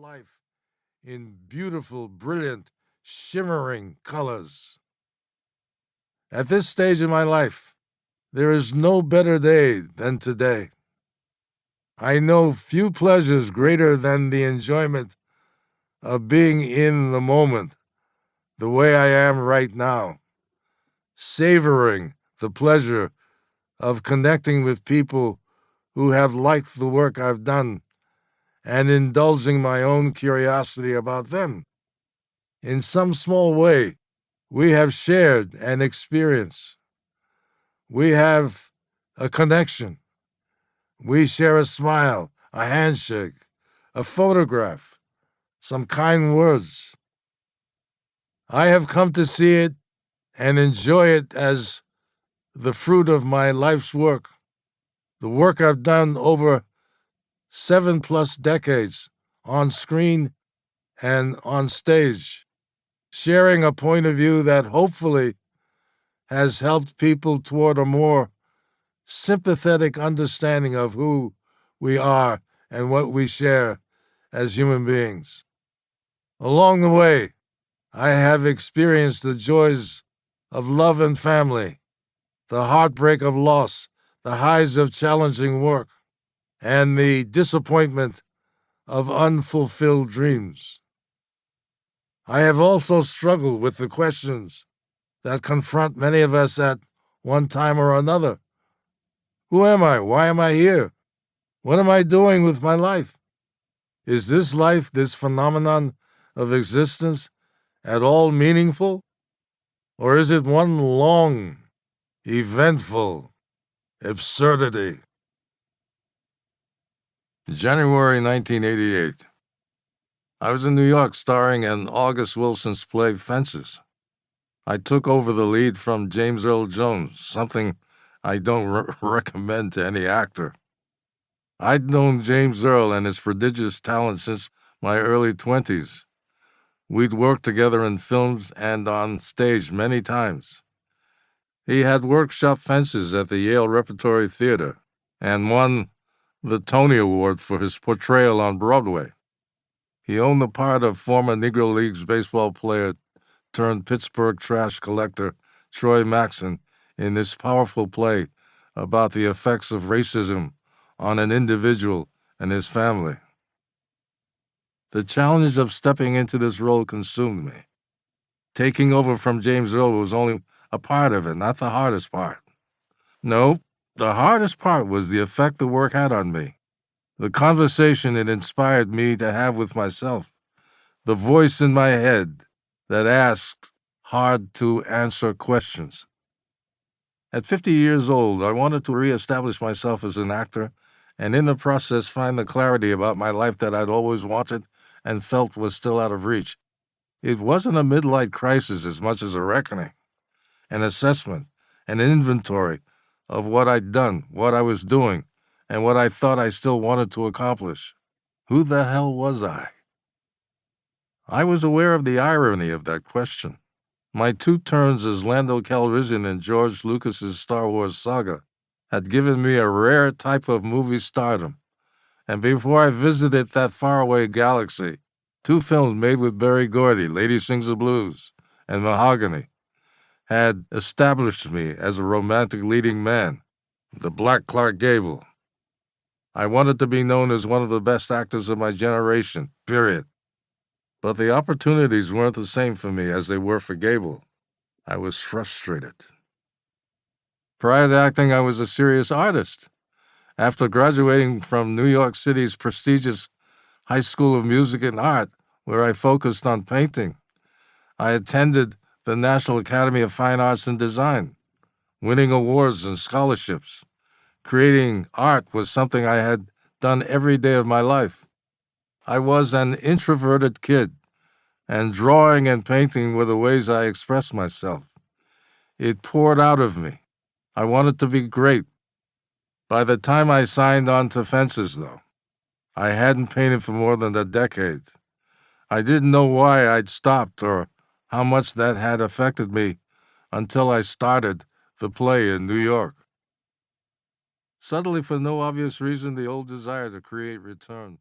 life in beautiful, brilliant, shimmering colors. At this stage in my life, there is no better day than today. I know few pleasures greater than the enjoyment of being in the moment, the way I am right now, savoring the pleasure of connecting with people who have liked the work I've done and indulging my own curiosity about them. In some small way, we have shared an experience. We have a connection. We share a smile, a handshake, a photograph, some kind words. I have come to see it and enjoy it as the fruit of my life's work, the work I've done over 7+ decades on screen and on stage, sharing a point of view that hopefully has helped people toward a more sympathetic understanding of who we are and what we share as human beings. Along the way, I have experienced the joys of love and family, the heartbreak of loss, the highs of challenging work, and the disappointment of unfulfilled dreams. I have also struggled with the questions that confront many of us at one time or another. Who am I? Why am I here? What am I doing with my life? Is this life, this phenomenon of existence, at all meaningful? Or is it one long, eventful absurdity? January 1988. I was in New York starring in August Wilson's play Fences. I took over the lead from James Earl Jones, something I don't recommend to any actor. I'd known James Earl and his prodigious talent since my early 20s. We'd worked together in films and on stage many times. He had workshop Fences at the Yale Repertory Theater and won the Tony Award for his portrayal on Broadway. He owned the part of former Negro Leagues baseball player turned Pittsburgh trash collector Troy Maxson in this powerful play about the effects of racism on an individual and his family. The challenge of stepping into this role consumed me. Taking over from James Earl was only a part of it, not the hardest part. No, the hardest part was the effect the work had on me, the conversation it inspired me to have with myself, the voice in my head that asked hard-to-answer questions. At 50 years old, I wanted to reestablish myself as an actor and in the process find the clarity about my life that I'd always wanted and felt was still out of reach. It wasn't a midlife crisis as much as a reckoning, an assessment, an inventory of what I'd done, what I was doing, and what I thought I still wanted to accomplish. Who the hell was I? I was aware of the irony of that question. My 2 turns as Lando Calrissian in George Lucas's Star Wars saga had given me a rare type of movie stardom, and before I visited that faraway galaxy, 2 films made with Berry Gordy, Lady Sings the Blues, and Mahogany, had established me as a romantic leading man, the Black Clark Gable. I wanted to be known as one of the best actors of my generation, period. But the opportunities weren't the same for me as they were for Gable. I was frustrated. Prior to acting, I was a serious artist. After graduating from New York City's prestigious High School of Music and Art, where I focused on painting, I attended the National Academy of Fine Arts and Design, winning awards and scholarships. Creating art was something I had done every day of my life. I was an introverted kid, and drawing and painting were the ways I expressed myself. It poured out of me. I wanted to be great. By the time I signed on to Fences, though, I hadn't painted for more than a decade. I didn't know why I'd stopped or how much that had affected me until I started the play in New York. Suddenly, for no obvious reason, the old desire to create returned.